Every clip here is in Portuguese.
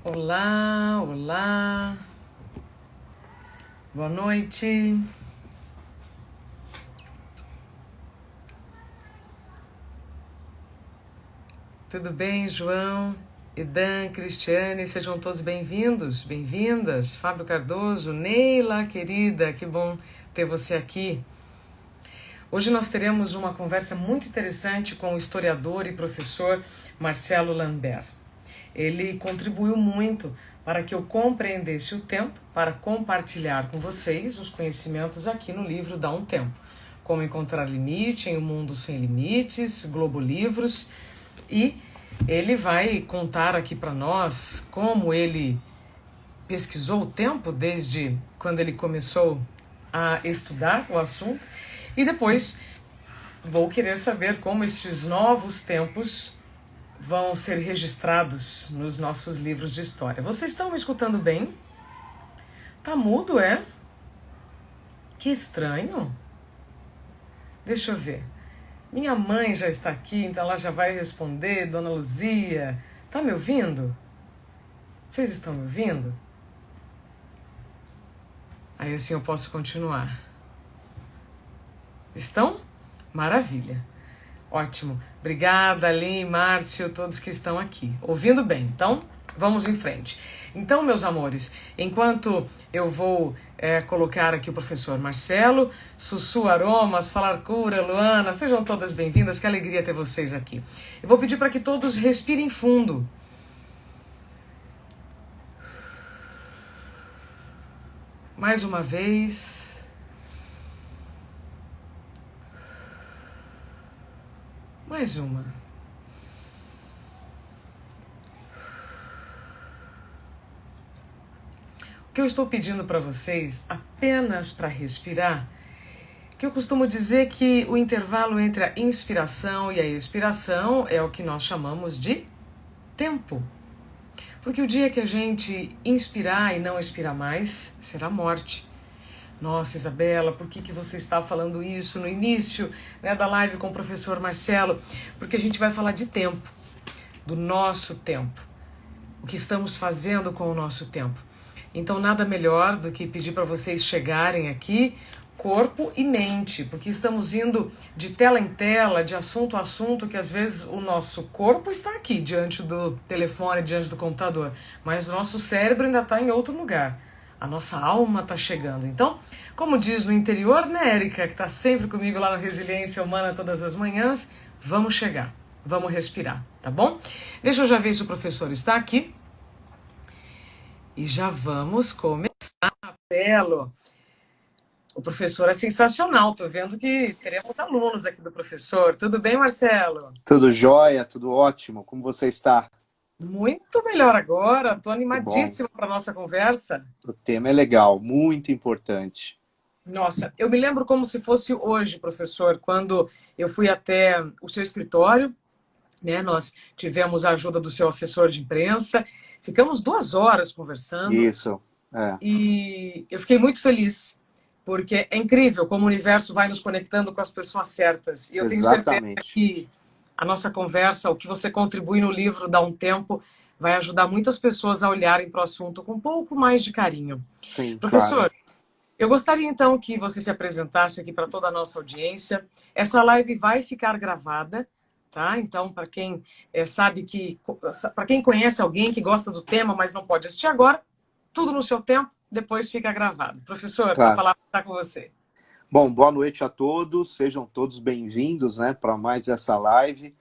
Olá, olá, boa noite. Tudo bem, João, Edan, Cristiane, sejam todos bem-vindos, bem-vindas. Fábio Cardoso, Neila, querida, que bom ter você aqui. Hoje nós teremos uma conversa muito interessante com o historiador e professor Marcelo Lambert. Ele contribuiu muito para que eu compreendesse o tempo, para compartilhar com vocês os conhecimentos aqui no livro Dá um Tempo. Como encontrar limite em um mundo sem limites, Globo Livros. E ele vai contar aqui para nós como ele pesquisou o tempo desde quando ele começou a estudar o assunto. E depois vou querer saber como estes novos tempos vão ser registrados nos nossos livros de história. Vocês estão me escutando bem? Tá mudo, é? Que estranho. Deixa eu ver. Minha mãe já está aqui, então ela já vai responder. Dona Luzia, tá me ouvindo? Vocês estão me ouvindo? Aí assim eu posso continuar. Estão? Maravilha. Ótimo. Obrigada, Aline, Márcio, todos que estão aqui. Ouvindo bem. Então, vamos em frente. Então, meus amores, enquanto eu vou colocar aqui o professor Marcelo, Sussu Aromas, Falar Cura, Luana, sejam todas bem-vindas, que alegria ter vocês aqui. Eu vou pedir para que todos respirem fundo. Mais uma vez. Mais uma. O que eu estou pedindo para vocês, apenas para respirar, que eu costumo dizer que o intervalo entre a inspiração e a expiração é o que nós chamamos de tempo. Porque o dia que a gente inspirar e não expirar mais, será morte. Nossa, Isabela, por que você está falando isso no início, né, da live com o professor Marcelo? Porque a gente vai falar de tempo, do nosso tempo, o que estamos fazendo com o nosso tempo. Então, nada melhor do que pedir para vocês chegarem aqui, corpo e mente, porque estamos indo de tela em tela, de assunto a assunto, que às vezes o nosso corpo está aqui, diante do telefone, diante do computador, mas o nosso cérebro ainda está em outro lugar. A nossa alma está chegando. Então, como diz no interior, né, Érica, que está sempre comigo lá na Resiliência Humana todas as manhãs, vamos chegar, vamos respirar, tá bom? Deixa eu já ver se o professor está aqui. E já vamos começar, Marcelo. O professor é sensacional, tô vendo que teremos alunos aqui do professor. Tudo bem, Marcelo? Tudo jóia, tudo ótimo. Como você está? Muito melhor agora, tô Que bom. animadíssima para nossa conversa. O tema é legal, muito importante. Nossa, eu me lembro como se fosse hoje, professor, quando eu fui até o seu escritório, né? Nós tivemos a ajuda do seu assessor de imprensa, ficamos 2 horas conversando Isso, é, e eu fiquei muito feliz, porque é incrível como o universo vai nos conectando com as pessoas certas. E eu tenho certeza exatamente. que a nossa conversa, o que você contribui no livro Dá um Tempo, vai ajudar muitas pessoas a olharem para o assunto com um pouco mais de carinho. Sim, claro. Professor, eu gostaria então que você se apresentasse aqui para toda a nossa audiência. Essa live vai ficar gravada, tá? Então, para quem sabe que, para quem conhece alguém que gosta do tema, mas não pode assistir agora, tudo no seu tempo, depois fica gravado. Professor, a Claro. palavra está com você. Bom, boa noite a todos, sejam todos bem-vindos, né, para mais essa live.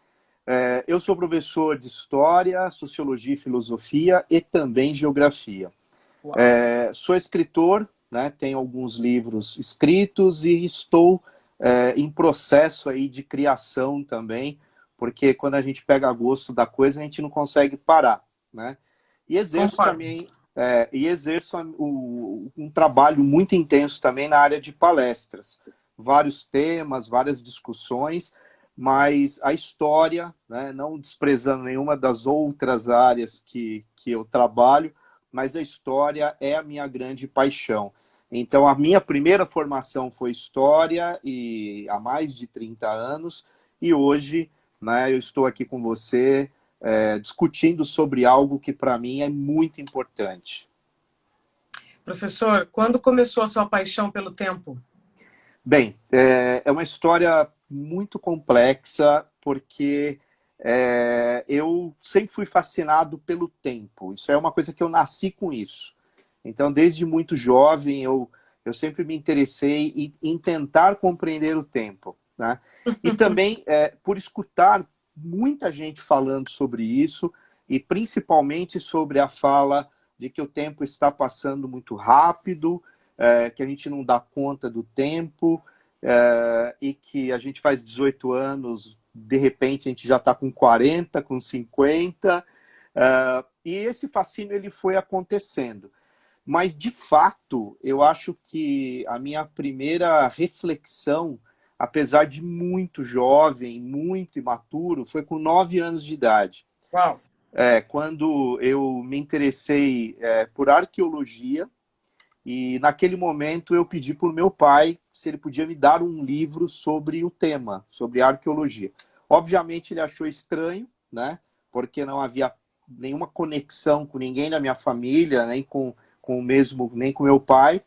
Eu sou professor de História, Sociologia e Filosofia e também Geografia. Uau. Sou escritor, né, tenho alguns livros escritos e estou em processo aí de criação também, porque quando a gente pega gosto da coisa, a gente não consegue parar, né? E exerço Concordo. também, um trabalho muito intenso também na área de palestras. Vários temas, várias discussões, mas a história, né, não desprezando nenhuma das outras áreas que eu trabalho, mas a história é a minha grande paixão. Então, a minha primeira formação foi História, e há mais de 30 anos, e hoje, né, eu estou aqui com você discutindo sobre algo que para mim é muito importante. Professor, quando começou a sua paixão pelo tempo? Bem, é uma história muito complexa, porque eu sempre fui fascinado pelo tempo. Isso é uma coisa que eu nasci com isso. Então, desde muito jovem, eu sempre me interessei em tentar compreender o tempo, né? E também por escutar muita gente falando sobre isso, e principalmente sobre a fala de que o tempo está passando muito rápido, que a gente não dá conta do tempo, e que a gente faz 18 anos, de repente a gente já está com 40, com 50, e esse fascínio ele foi acontecendo. Mas, de fato, eu acho que a minha primeira reflexão, apesar de muito jovem, muito imaturo, foi com 9 anos de idade. Uau! Quando eu me interessei por arqueologia, e naquele momento eu pedi para o meu pai se ele podia me dar um livro sobre o tema, sobre arqueologia. Obviamente ele achou estranho, né? Porque não havia nenhuma conexão com ninguém da minha família, nem com o mesmo, nem com meu pai.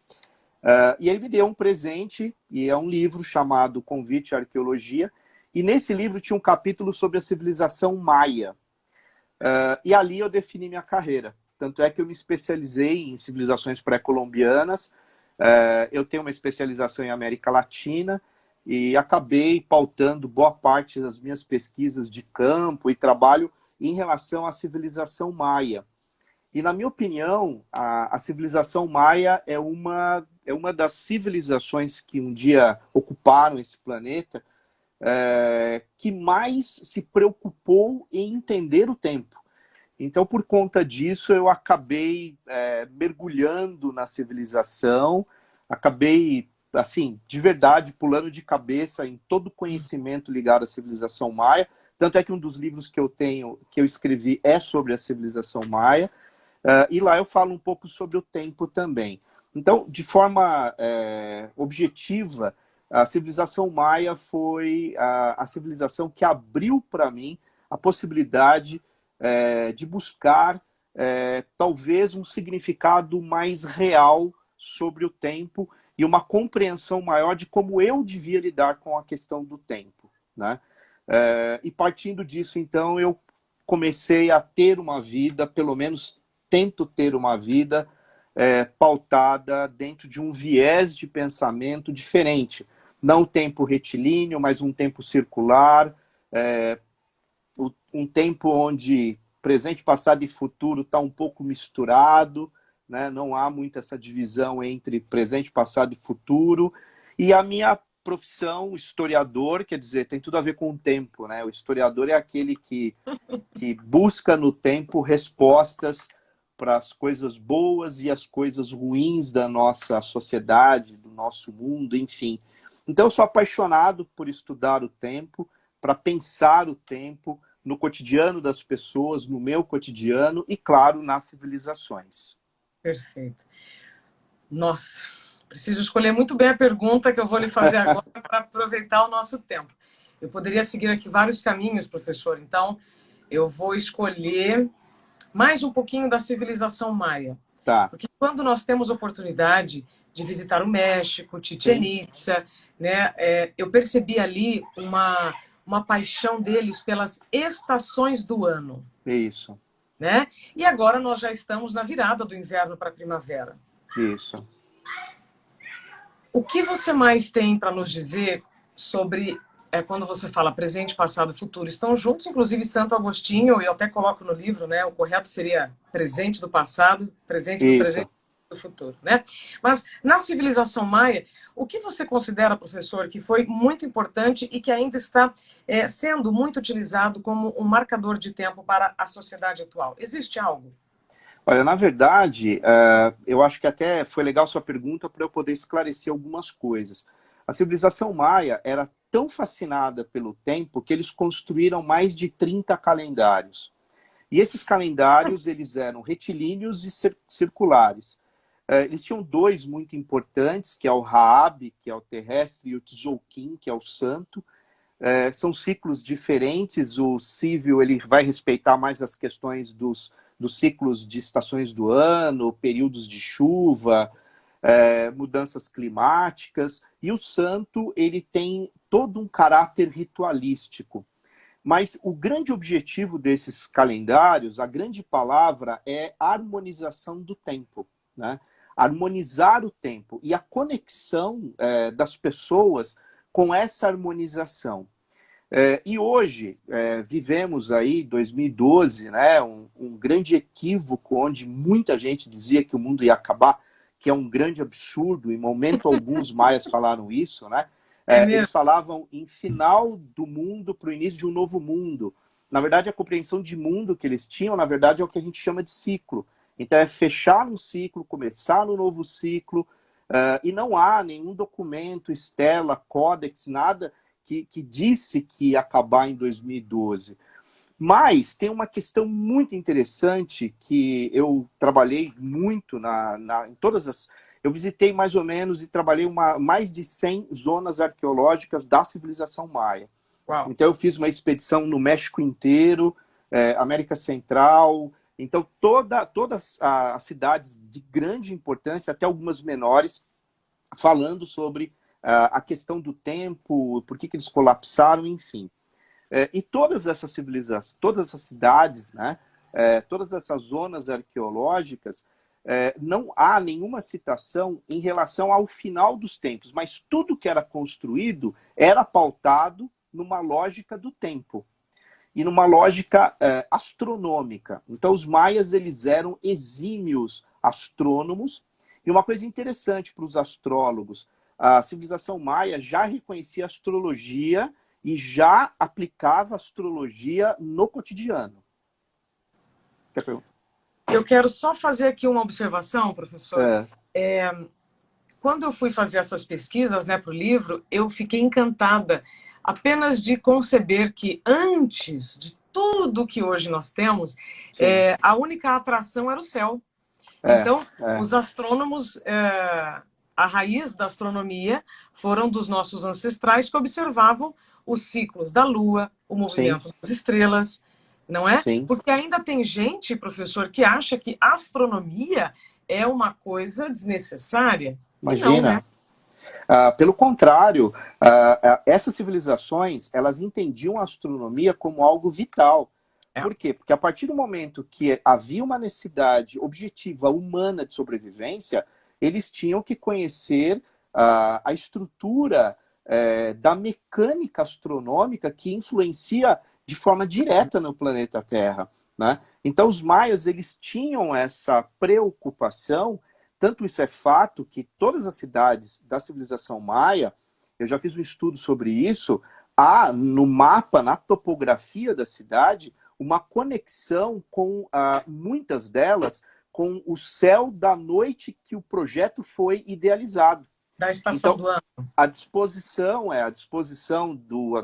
E ele me deu um presente, e é um livro chamado Convite à Arqueologia, e nesse livro tinha um capítulo sobre a civilização maia. E ali eu defini minha carreira. Tanto é que eu me especializei em civilizações pré-colombianas, eu tenho uma especialização em América Latina, e acabei pautando boa parte das minhas pesquisas de campo e trabalho em relação à civilização maia. E, na minha opinião, a civilização maia é uma das civilizações que um dia ocuparam esse planeta, que mais se preocupou em entender o tempo. Então, por conta disso, eu acabei mergulhando na civilização, acabei, assim, de verdade, pulando de cabeça em todo o conhecimento ligado à civilização maia. Tanto é que um dos livros que eu escrevi é sobre a civilização maia. E lá eu falo um pouco sobre o tempo também. Então, de forma objetiva, a civilização maia foi a civilização que abriu para mim a possibilidade de buscar talvez um significado mais real sobre o tempo e uma compreensão maior de como eu devia lidar com a questão do tempo, né? E partindo disso, então, eu comecei a ter uma vida, pelo menos tento ter uma vida pautada dentro de um viés de pensamento diferente. Não o tempo retilíneo, mas um tempo circular, um tempo onde presente, passado e futuro está um pouco misturado, né? Não há muito essa divisão entre presente, passado e futuro. E a minha profissão, historiador, quer dizer, tem tudo a ver com o tempo, né? O historiador é aquele que busca no tempo respostas para as coisas boas e as coisas ruins da nossa sociedade, do nosso mundo, enfim. Então, eu sou apaixonado por estudar o tempo, para pensar o tempo no cotidiano das pessoas, no meu cotidiano e, claro, nas civilizações. Perfeito. Nossa, preciso escolher muito bem a pergunta que eu vou lhe fazer agora para aproveitar o nosso tempo. Eu poderia seguir aqui vários caminhos, professor, então eu vou escolher mais um pouquinho da civilização maia. Tá. Porque quando nós temos oportunidade de visitar o México, Chichén Itzá, né, eu percebi ali uma paixão deles pelas estações do ano. Isso. Né? E agora nós já estamos na virada do inverno para a primavera. Isso. O que você mais tem para nos dizer sobre quando você fala presente, passado e futuro? Estão juntos, inclusive Santo Agostinho, eu até coloco no livro, né? O correto seria presente do passado, presente do presente e do futuro, né? Mas na civilização maia, o que você considera, professor, que foi muito importante e que ainda está sendo muito utilizado como um marcador de tempo para a sociedade atual? Existe algo? Olha, na verdade, eu acho que até foi legal sua pergunta para eu poder esclarecer algumas coisas. A civilização maia era tão fascinada pelo tempo que eles construíram mais de 30 calendários. E esses calendários, eles eram retilíneos e circulares. Eles tinham dois muito importantes, que é o Raab, que é o terrestre, e o Tzolk'in, que é o santo. são ciclos diferentes. O cívil ele vai respeitar mais as questões dos ciclos de estações do ano, períodos de chuva, mudanças climáticas, e o santo ele tem todo um caráter ritualístico. Mas o grande objetivo desses calendários, a grande palavra é harmonização do tempo, né? Harmonizar o tempo e a conexão das pessoas com essa harmonização. E hoje, vivemos aí 2012, né, um grande equívoco onde muita gente dizia que o mundo ia acabar, que é um grande absurdo, em momento algum os maias falaram isso, né? Eles falavam em final do mundo para o início de um novo mundo. Na verdade, a compreensão de mundo que eles tinham, na verdade, é o que a gente chama de ciclo. Então, é fechar um ciclo, começar um novo ciclo, e não há nenhum documento, estela, códex, nada que disse que ia acabar em 2012. Mas tem uma questão muito interessante que eu trabalhei muito em todas as... Eu visitei mais ou menos e trabalhei mais de 100 zonas arqueológicas da civilização maia. Uau. Então eu fiz uma expedição no México inteiro, América Central. Então todas as cidades de grande importância, até algumas menores, falando sobre a questão do tempo, por que eles colapsaram, enfim. E todas essas civilizações, todas essas cidades, né, todas essas zonas arqueológicas, não há nenhuma citação em relação ao final dos tempos, mas tudo que era construído era pautado numa lógica do tempo e numa lógica astronômica. Então os maias eles eram exímios astrônomos, e uma coisa interessante para os astrólogos, a civilização maia já reconhecia a astrologia e já aplicava a astrologia no cotidiano. Quer perguntar? Eu quero só fazer aqui uma observação, professor. Quando eu fui fazer essas pesquisas, né, para o livro, eu fiquei encantada apenas de conceber que antes de tudo que hoje nós temos, a única atração era o céu. Então, os astrônomos, a raiz da astronomia foram dos nossos ancestrais que observavam os ciclos da Lua, o movimento das estrelas, não é? Sim. Porque ainda tem gente, professor, que acha que astronomia é uma coisa desnecessária. Imagina. E não, né? Pelo contrário, essas civilizações, elas entendiam a astronomia como algo vital. Por quê? Porque a partir do momento que havia uma necessidade objetiva humana de sobrevivência, eles tinham que conhecer a estrutura da mecânica astronômica que influencia de forma direta no planeta Terra, né? Então os maias eles tinham essa preocupação, tanto isso é fato que todas as cidades da civilização maia, eu já fiz um estudo sobre isso, há no mapa, na topografia da cidade, uma conexão com muitas delas com o céu da noite que o projeto foi idealizado. Da estação do ano. A disposição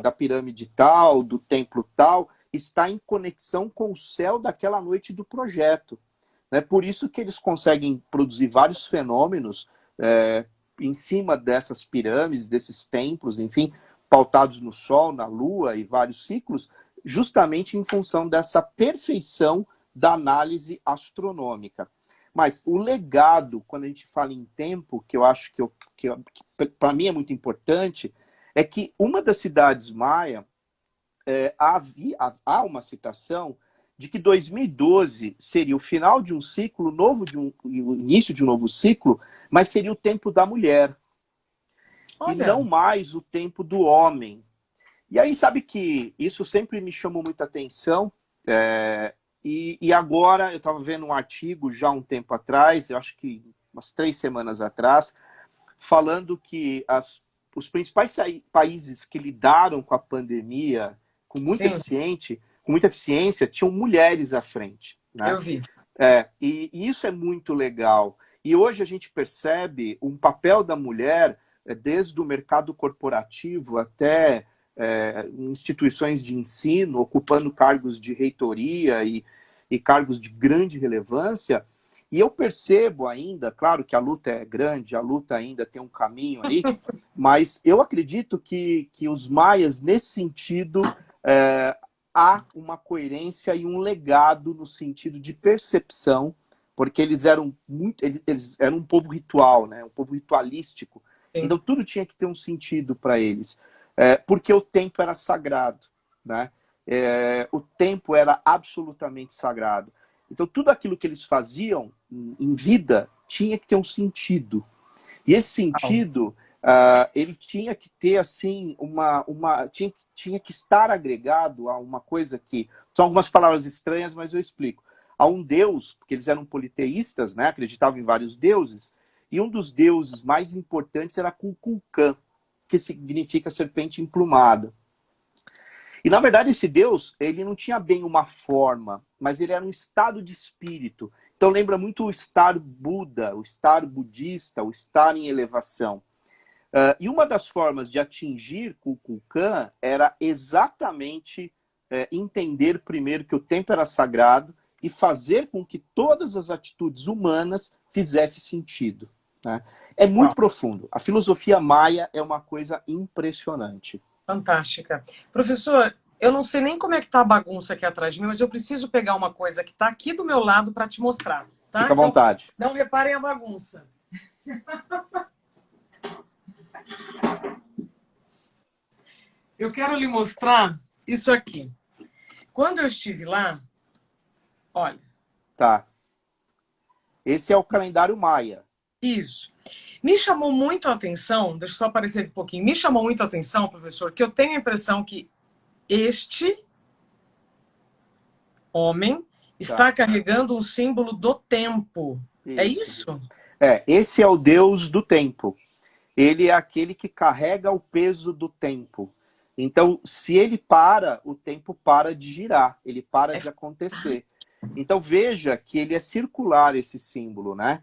da pirâmide tal, do templo tal, está em conexão com o céu daquela noite do projeto. Por isso que eles conseguem produzir vários fenômenos em cima dessas pirâmides, desses templos, enfim, pautados no Sol, na Lua e vários ciclos, justamente em função dessa perfeição da análise astronômica. Mas o legado, quando a gente fala em tempo, que eu acho que para mim é muito importante, é que uma das cidades maia, há uma citação de que 2012 seria o final de um ciclo novo, o início de um novo ciclo, mas seria o tempo da mulher. Olha. E não mais o tempo do homem. E aí, sabe que isso sempre me chamou muita atenção, e agora eu estava vendo um artigo já um tempo atrás, eu acho que umas 3 semanas atrás, falando que os principais países que lidaram com a pandemia com muita eficiência, tinham mulheres à frente. Né? Eu vi. E isso é muito legal. E hoje a gente percebe um papel da mulher, desde o mercado corporativo até instituições de ensino, ocupando cargos de reitoria e cargos de grande relevância, E eu percebo ainda, claro que a luta é grande, a luta ainda tem um caminho aí, mas eu acredito que os maias, nesse sentido, há uma coerência e um legado no sentido de percepção, porque eles eram muito, eles eram um povo ritual, né? Um povo ritualístico. Sim. Então tudo tinha que ter um sentido para eles, porque o tempo era sagrado, né? O tempo era absolutamente sagrado. Então tudo aquilo que eles faziam em vida tinha que ter um sentido. E esse sentido, ele tinha que ter, assim, tinha que estar agregado a uma coisa que... São algumas palavras estranhas, mas eu explico. A um deus, porque eles eram politeístas, né? Acreditavam em vários deuses, e um dos deuses mais importantes era Kukulkan, que significa serpente emplumada. E, na verdade, esse Deus, ele não tinha bem uma forma, mas ele era um estado de espírito. Então, lembra muito o estar Buda, o estar budista, o estar em elevação. E uma das formas de atingir Kukulkan era exatamente entender primeiro que o tempo era sagrado e fazer com que todas as atitudes humanas fizessem sentido, né? É muito profundo. A filosofia maia é uma coisa impressionante. Fantástica. Professor, eu não sei nem como é que tá a bagunça aqui atrás de mim, mas eu preciso pegar uma coisa que está aqui do meu lado para te mostrar, tá? Fica à vontade. Então, não reparem a bagunça. Eu quero lhe mostrar isso aqui. Quando eu estive lá, olha. Tá. Esse é o calendário maia. Isso. Me chamou muito a atenção, deixa eu só aparecer um pouquinho, me chamou muito a atenção, professor, que eu tenho a impressão que este homem está carregando um símbolo do tempo. Isso. É isso? Esse é o Deus do tempo. Ele é aquele que carrega o peso do tempo. Então, se ele para, o tempo para de girar, ele para de acontecer. Então, veja que ele é circular, esse símbolo, né?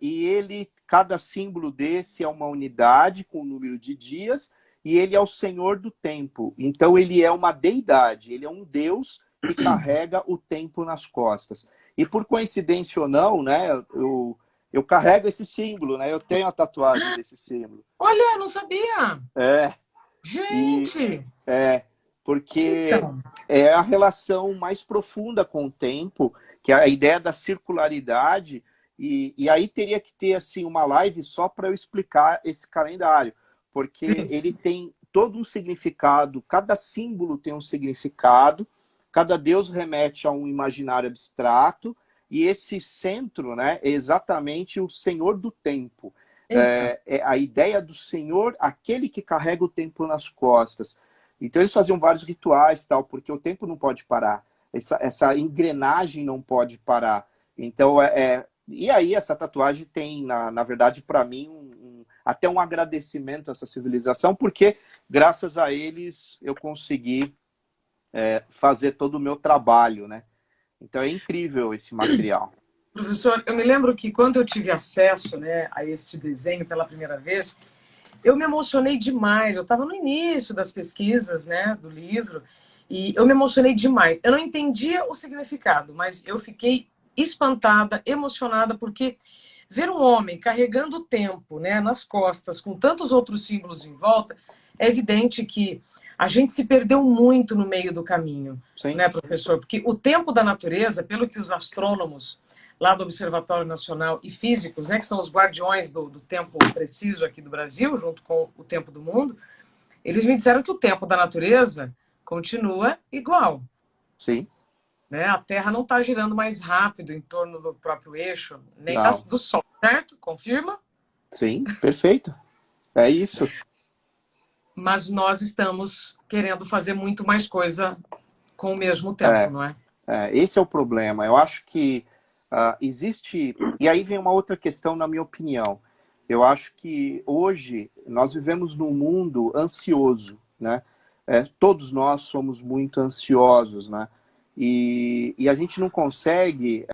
E cada símbolo desse é uma unidade com o número de dias, e ele é o Senhor do tempo. Então, ele é uma deidade, ele é um Deus que carrega o tempo nas costas. E por coincidência ou não, né, eu carrego esse símbolo, né? Eu tenho a tatuagem desse símbolo. Olha, não sabia. Gente! Porque então, é a relação mais profunda com o tempo, que é a ideia da circularidade, e aí teria que ter, assim, uma live só para eu explicar esse calendário, porque sim. ele tem todo um significado, cada símbolo tem um significado, cada deus remete a um imaginário abstrato, e esse centro, né, é exatamente o Senhor do tempo. É a ideia do Senhor, aquele que carrega o tempo nas costas. Então eles faziam vários rituais, tal, porque o tempo não pode parar. Essa engrenagem não pode parar. Então, e aí essa tatuagem tem, na verdade, para mim, até um agradecimento a essa civilização, porque graças a eles eu consegui fazer todo o meu trabalho, né? Então é incrível esse material. Professor, eu me lembro que quando eu tive acesso, né, a este desenho pela primeira vez, eu me emocionei demais. Eu estava no início das pesquisas, né, do livro, e eu me emocionei demais. Eu não entendia o significado, mas eu fiquei espantada, emocionada, porque ver um homem carregando o tempo, né, nas costas, com tantos outros símbolos em volta, é evidente que a gente se perdeu muito no meio do caminho, Sim. né, professor? Porque o tempo da natureza, pelo que os astrônomos lá do Observatório Nacional e físicos, né, que são os guardiões do tempo preciso aqui do Brasil, junto com o tempo do mundo, eles me disseram que o tempo da natureza continua igual. Sim. Né? A Terra não está girando mais rápido em torno do próprio eixo, nem do Sol, certo? Confirma? Sim, perfeito. É isso. Mas nós estamos querendo fazer muito mais coisa com o mesmo tempo, não é? Esse é o problema. Eu acho que existe... E aí vem uma outra questão, na minha opinião. Eu acho que hoje nós vivemos num mundo ansioso, né? Todos nós somos muito ansiosos, né? E a gente não consegue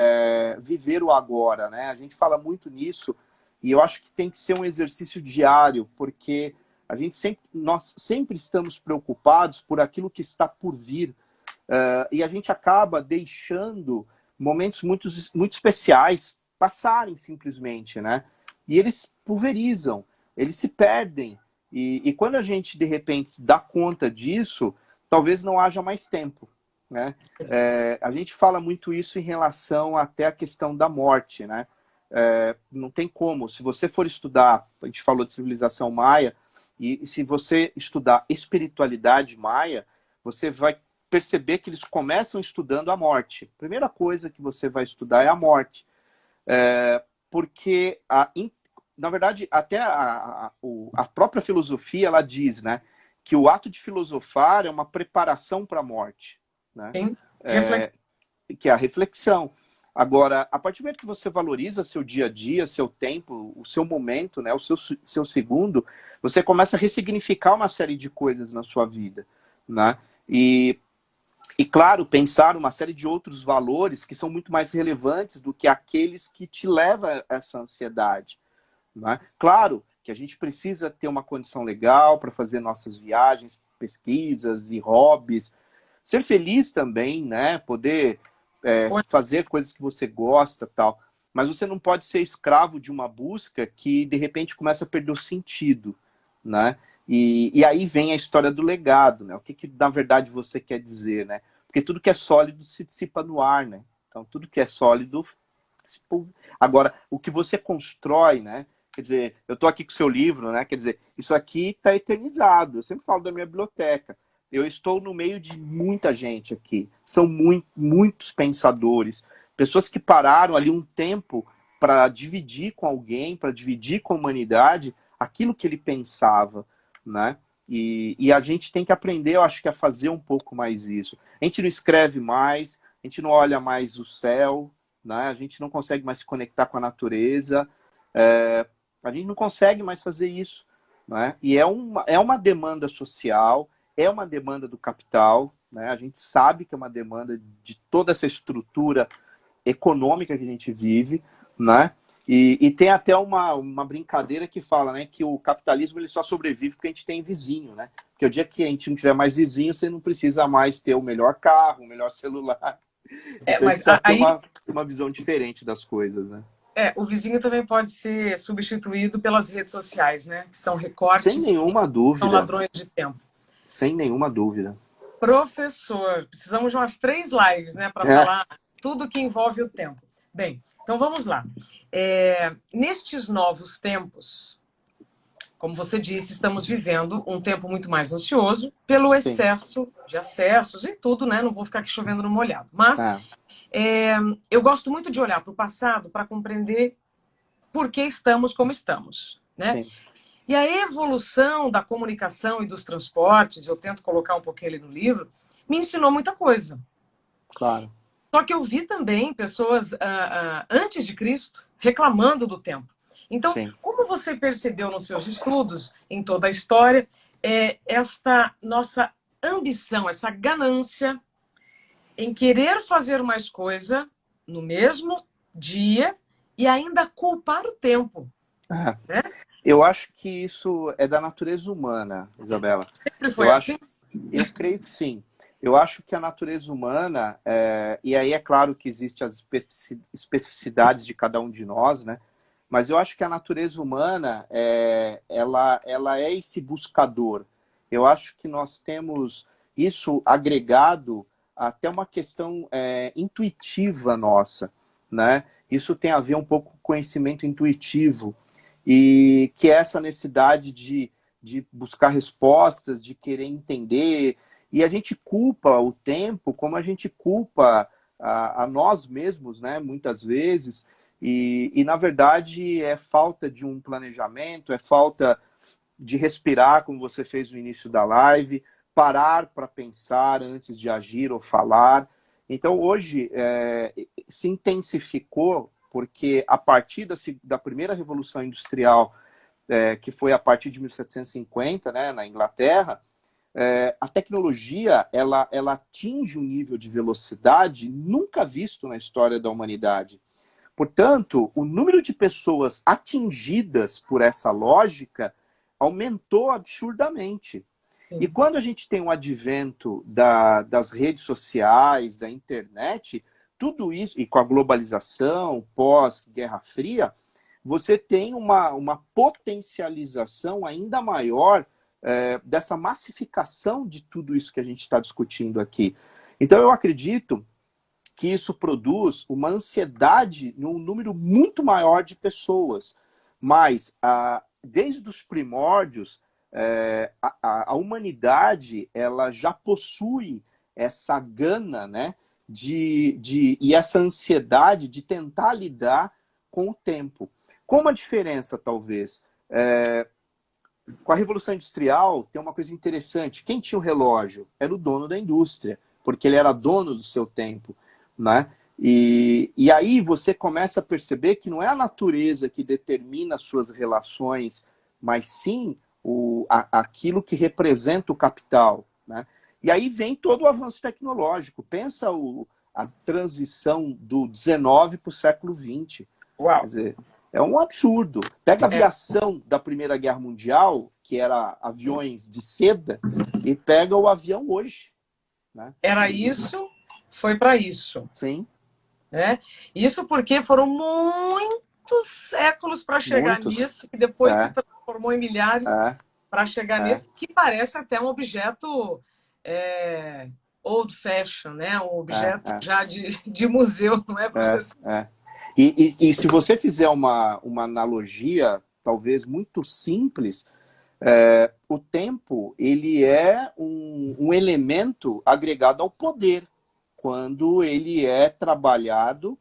viver o agora, né? A gente fala muito nisso e eu acho que tem que ser um exercício diário, porque nós sempre estamos preocupados por aquilo que está por vir, e a gente acaba deixando momentos muito especiais passarem simplesmente, né? E eles pulverizam, eles se perdem. E quando a gente, de repente, dá conta disso, talvez não haja mais tempo, né? A gente fala muito isso em relação até à questão da morte, né? Não tem como. Se você for estudar, a gente falou de civilização maia, e se você estudar espiritualidade maia, você vai perceber que eles começam estudando a morte. A primeira coisa que você vai estudar é a morte. Porque, na verdade, até a própria filosofia, ela diz, né, que o ato de filosofar é uma preparação para a morte, né? Sim, reflexão. Que é a reflexão. Agora, a partir do momento que você valoriza seu dia a dia, seu tempo, o seu momento, né, o seu segundo, você começa a ressignificar uma série de coisas na sua vida, né? E claro, pensar uma série de outros valores que são muito mais relevantes do que aqueles que te levam a essa ansiedade, né? Claro que a gente precisa ter uma condição legal para fazer nossas viagens, pesquisas e hobbies. Ser feliz também, né? Poder fazer coisas que você gosta, tal. Mas você não pode ser escravo de uma busca que, de repente, começa a perder o sentido, né? E aí vem a história do legado, né? O que na verdade você quer dizer, né? Porque tudo que é sólido se dissipa no ar, né? Então, tudo que é sólido Agora, o que você constrói, né? Quer dizer, eu estou aqui com o seu livro, né? Quer dizer, isso aqui está eternizado. Eu sempre falo da minha biblioteca. Eu estou no meio de muita gente aqui. São muitos pensadores. Pessoas que pararam ali um tempo para dividir com alguém, para dividir com a humanidade aquilo que ele pensava, né? E a gente tem que aprender, eu acho que a fazer um pouco mais isso. A gente não escreve mais, a gente não olha mais o céu, né? A gente não consegue mais se conectar com a natureza, a gente não consegue mais fazer isso, né? E é uma demanda social, é uma demanda do capital, né? A gente sabe que é uma demanda de toda essa estrutura econômica que a gente vive, né? E tem até uma brincadeira que fala, né, que o capitalismo ele só sobrevive porque a gente tem vizinho, né? Porque o dia que a gente não tiver mais vizinho, você não precisa mais ter o melhor carro, o melhor celular. Então a gente Mas precisa ter aí uma visão diferente das coisas, né? o vizinho também pode ser substituído pelas redes sociais, né? Que são Sem recortes que nenhuma são dúvida. ladrões de tempo. Sem nenhuma dúvida. Professor, precisamos de umas 3 lives, né, para falar tudo que envolve o tempo. Bem, então vamos lá. Nestes novos tempos, como você disse, estamos vivendo um tempo muito mais ansioso pelo Sim. excesso de acessos e tudo, né? Não vou ficar aqui chovendo no molhado. Mas Ah, eu gosto muito de olhar para o passado para compreender por que estamos como estamos, né? sim, E a evolução da comunicação e dos transportes, eu tento colocar um pouquinho ali no livro, me ensinou muita coisa. claro. Só que eu vi também pessoas antes de Cristo reclamando do tempo. Então, Sim. como você percebeu nos seus estudos, em toda a história, esta nossa ambição, essa ganância em querer fazer mais coisa no mesmo dia e ainda culpar o tempo, Ah, né? eu acho que isso é da natureza humana, Isabela. Sempre foi Eu assim? acho, eu creio que sim. Eu acho que a natureza humana, e aí é claro que existem as especificidades de cada um de nós, né? Mas eu acho que a natureza humana, ela é esse buscador. Eu acho que nós temos isso agregado até uma questão intuitiva nossa, né? Isso tem a ver um pouco com conhecimento intuitivo e que é essa necessidade de buscar respostas, de querer entender. E a gente culpa o tempo como a gente culpa a nós mesmos, né? Muitas vezes. Na verdade, é falta de um planejamento, é falta de respirar, como você fez no início da live, parar para pensar antes de agir ou falar. Então, hoje, se intensificou, porque a partir da primeira Revolução Industrial, que foi a partir de 1750, né, na Inglaterra, a tecnologia ela atinge um nível de velocidade nunca visto na história da humanidade. Portanto, o número de pessoas atingidas por essa lógica aumentou absurdamente. E quando a gente tem o advento das redes sociais, da internet, tudo isso, e com a globalização, pós-Guerra Fria, você tem uma potencialização ainda maior dessa massificação de tudo isso que a gente está discutindo aqui. Então, eu acredito que isso produz uma ansiedade num número muito maior de pessoas. Mas, desde os primórdios, a humanidade ela já possui essa gana, né, e essa ansiedade de tentar lidar com o tempo. Com uma diferença, talvez. Com a Revolução Industrial, tem uma coisa interessante. Quem tinha o relógio? Era o dono da indústria, porque ele era dono do seu tempo, né? E aí você começa a perceber que não é a natureza que determina as suas relações, mas sim aquilo que representa o capital, né? E aí vem todo o avanço tecnológico. Pensa a transição do 19 para o século 20. Uau. Quer dizer, é um absurdo. Pega a aviação da Primeira Guerra Mundial, que era aviões de seda, e pega o avião hoje, né? Era isso, foi para isso. Sim. Né? Isso porque foram muitos séculos para chegar nisso, que depois se transformou em milhares para chegar nisso, que parece até um objeto old fashion, né? Um objeto já de museu, não é, professor? E se você fizer uma analogia, talvez muito simples, o tempo ele é um elemento agregado ao poder, quando ele é trabalhado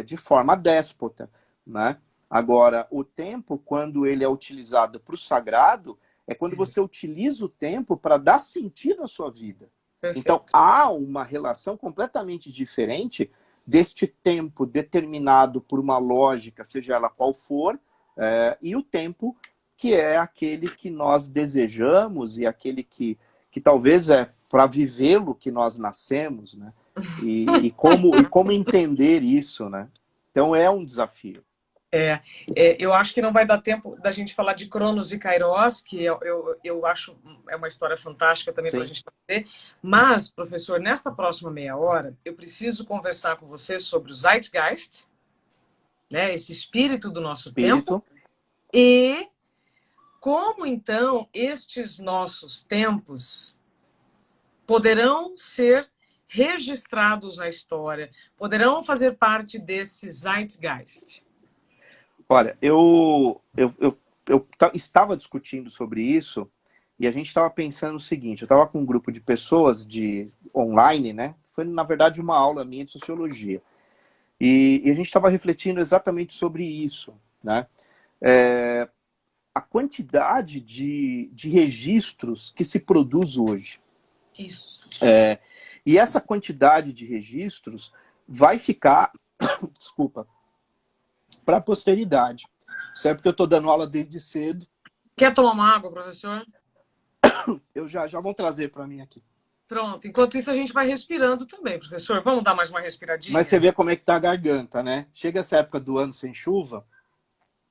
de forma déspota, né? Agora, o tempo, quando ele é utilizado para o sagrado, é quando você utiliza o tempo para dar sentido à sua vida. Perfeito. Então, há uma relação completamente diferente deste tempo determinado por uma lógica, seja ela qual for, e o tempo que é aquele que nós desejamos e aquele que talvez é para vivê-lo que nós nascemos, né? E como entender isso, né? Então é um desafio. Eu acho que não vai dar tempo da gente falar de Cronos e Kairos, que eu acho é uma história fantástica também para a gente fazer. Mas, professor, nesta próxima meia hora, eu preciso conversar com você sobre o Zeitgeist, né? Esse espírito do nosso tempo, e como então estes nossos tempos poderão ser registrados na história, poderão fazer parte desse Zeitgeist. Olha, eu estava discutindo sobre isso e a gente estava pensando o seguinte, eu estava com um grupo de pessoas online, né? Foi, na verdade, uma aula minha de sociologia. E a gente estava refletindo exatamente sobre isso, né? A quantidade de registros que se produz hoje. Isso. E essa quantidade de registros vai ficar, desculpa, para a posteridade. Isso é porque eu estou dando aula desde cedo. Quer tomar uma água, professor? Eu já vou trazer para mim aqui. Pronto. Enquanto isso, a gente vai respirando também, professor. Vamos dar mais uma respiradinha? Mas você vê como é que tá a garganta, né? Chega essa época do ano sem chuva,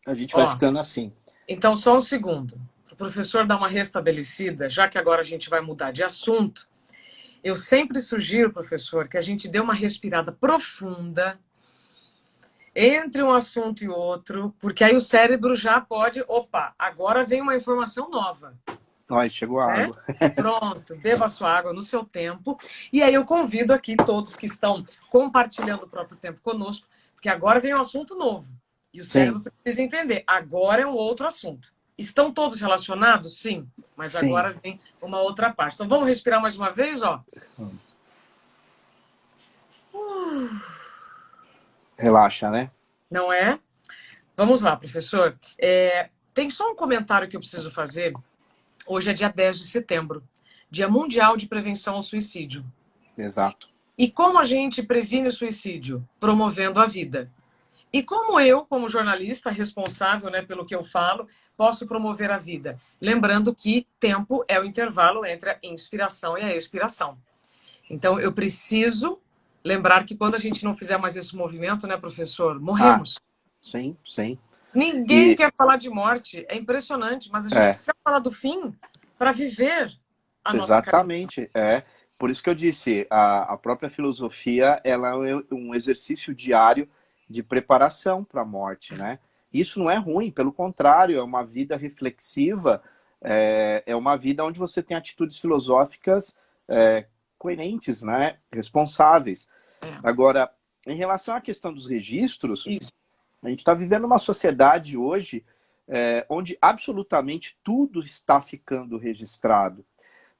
a gente vai ficando assim. Então, só um segundo. Para o professor dar uma restabelecida, já que agora a gente vai mudar de assunto, eu sempre sugiro, professor, que a gente dê uma respirada profunda entre um assunto e outro, porque aí o cérebro já pode... Opa, agora vem uma informação nova. Olha, chegou a água. Pronto, beba a sua água no seu tempo. E aí eu convido aqui todos que estão compartilhando o próprio tempo conosco, porque agora vem um assunto novo. E o cérebro precisa entender. Agora é um outro assunto. Estão todos relacionados? Sim. Mas agora vem uma outra parte. Então vamos respirar mais uma vez, ó. Relaxa, né? Não é? Vamos lá, professor. Tem só um comentário que eu preciso fazer. Hoje é dia 10 de setembro, Dia Mundial de Prevenção ao Suicídio. Exato. E como a gente previne o suicídio? Promovendo a vida. E como eu, como jornalista responsável, né, pelo que eu falo, posso promover a vida? Lembrando que tempo é o intervalo entre a inspiração e a expiração. Então, eu preciso lembrar que quando a gente não fizer mais esse movimento, né, professor, morremos. Sim. Ninguém quer falar de morte. É impressionante, mas a gente precisa falar do fim para viver a nossa carreira. Exatamente. por isso que eu disse, a própria filosofia, ela é um exercício diário de preparação para a morte, né? Isso não é ruim, pelo contrário, é uma vida reflexiva, é uma vida onde você tem atitudes filosóficas coerentes, né? Responsáveis. É, Agora, em relação à questão dos registros, isso. a gente está vivendo uma sociedade hoje onde absolutamente tudo está ficando registrado.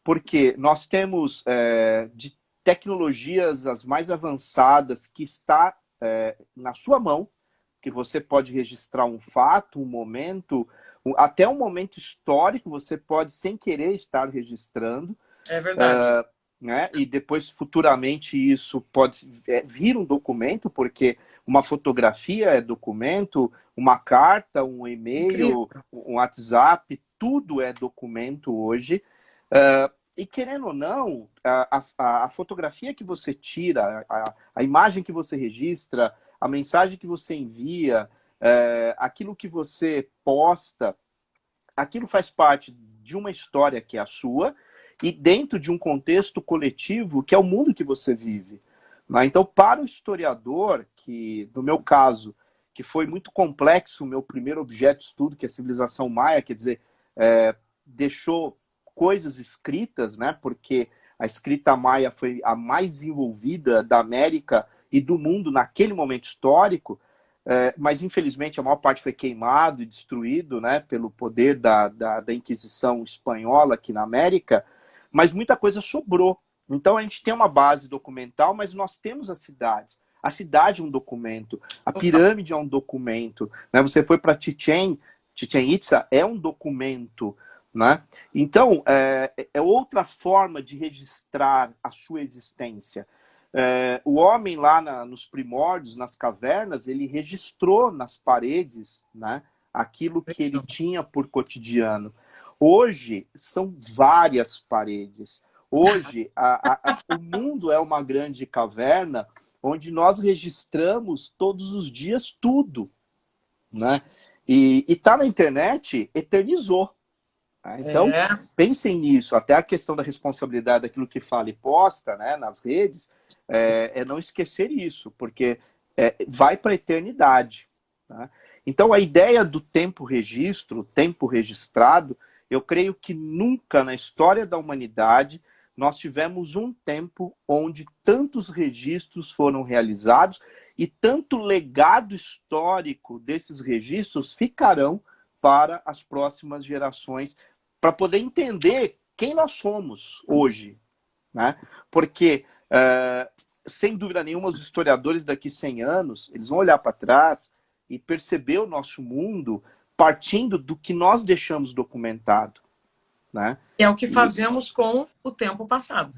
Porque nós temos de tecnologias as mais avançadas que está na sua mão, que você pode registrar um fato, um momento, até um momento histórico, você pode, sem querer, estar registrando. É verdade. Né? E depois, futuramente, isso pode vir um documento, porque uma fotografia é documento, uma carta, um Incrível. e-mail, um WhatsApp, tudo é documento hoje. E querendo ou não, a fotografia que você tira, a imagem que você registra, a mensagem que você envia, aquilo que você posta, aquilo faz parte de uma história que é a sua e dentro de um contexto coletivo que é o mundo que você vive. Né? Então, para o historiador, que no meu caso, que foi muito complexo o meu primeiro objeto de estudo, que é a civilização maia, quer dizer, deixou coisas escritas, né? Porque a escrita maia foi a mais desenvolvida da América e do mundo naquele momento histórico, mas infelizmente a maior parte foi queimado e destruído, né, pelo poder da Inquisição espanhola aqui na América, mas muita coisa sobrou. Então a gente tem uma base documental, mas nós temos as cidades. A cidade é um documento, a pirâmide é um documento, né? Você foi para Chichen Itza, é um documento, né? Então, é outra forma de registrar a sua existência. O homem lá nos primórdios, nas cavernas, ele registrou nas paredes, né, aquilo que ele tinha por cotidiano. Hoje, são várias paredes. Hoje, o mundo é uma grande caverna onde nós registramos todos os dias tudo, né? E tá na internet, eternizou. Tá? Então, É, pensem nisso. Até a questão da responsabilidade daquilo que fala e posta, né, nas redes, não esquecer isso, porque vai para a eternidade. Tá? Então, a ideia do tempo registro, tempo registrado, eu creio que nunca na história da humanidade nós tivemos um tempo onde tantos registros foram realizados e tanto legado histórico desses registros ficarão para as próximas gerações, para poder entender quem nós somos hoje. Né? Porque, sem dúvida nenhuma, os historiadores daqui 100 anos, eles vão olhar para trás e perceber o nosso mundo partindo do que nós deixamos documentado. Né? é o que fazemos com o tempo passado.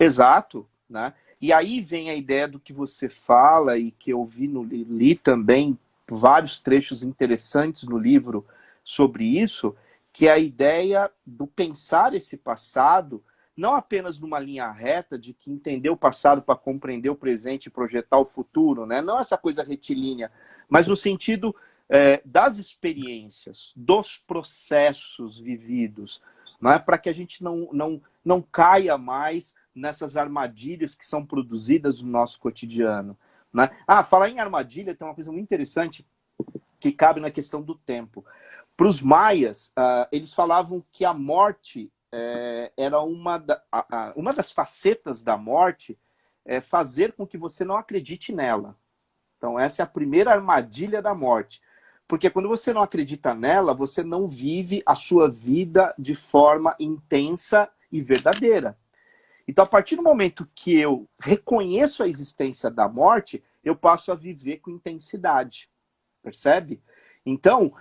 Exato. Né? E aí vem a ideia do que você fala e que eu li também vários trechos interessantes no livro sobre isso, que é a ideia do pensar esse passado não apenas numa linha reta de que entender o passado para compreender o presente e projetar o futuro, né? Não essa coisa retilínea, mas no sentido das experiências, dos processos vividos, não é? Para que a gente não caia mais nessas armadilhas que são produzidas no nosso cotidiano. Né? Falar em armadilha tem uma coisa muito interessante que cabe na questão do tempo. Para os maias, eles falavam que a morte era uma das facetas da morte, fazer com que você não acredite nela. Então, essa é a primeira armadilha da morte. Porque quando você não acredita nela, você não vive a sua vida de forma intensa e verdadeira. Então, a partir do momento que eu reconheço a existência da morte, eu passo a viver com intensidade. Percebe? Então,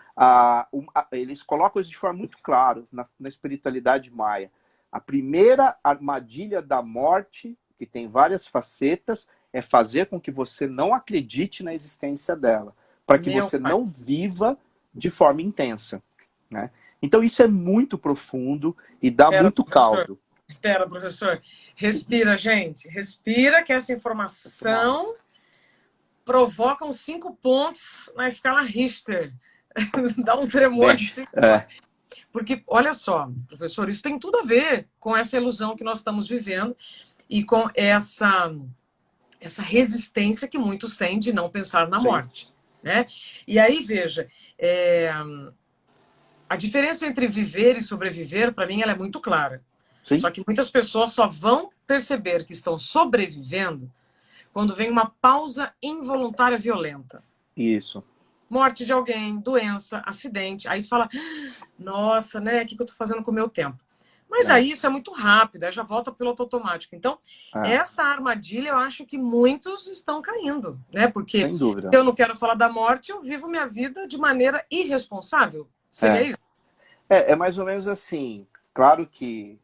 eles colocam isso de forma muito clara na espiritualidade maia. A primeira armadilha da morte, que tem várias facetas, é fazer com que você não acredite na existência dela, para que Meu você pai. não viva de forma intensa. Né? Então, isso é muito profundo e dá Espera, muito professor. caldo. Espera, professor. Respira, gente. Respira, que essa informação provoca uns 5 pontos na escala Richter. Dá um tremor Bem, de 5 pontos. Porque, olha só, professor, isso tem tudo a ver com essa ilusão que nós estamos vivendo. e com essa resistência que muitos têm de não pensar na Sim. morte, né? E aí, veja, a diferença entre viver e sobreviver, para mim, ela é muito clara. Sim. Só que muitas pessoas só vão perceber que estão sobrevivendo quando vem uma pausa involuntária violenta. Isso. Morte de alguém, doença, acidente. Aí você fala, nossa, né? O que eu tô fazendo com o meu tempo? Mas aí isso é muito rápido, aí já volta pelo piloto automático. Então, esta armadilha eu acho que muitos estão caindo, né? Porque sem dúvida. se eu não quero falar da morte, eu vivo minha vida de maneira irresponsável. Seria isso? É mais ou menos assim. Claro que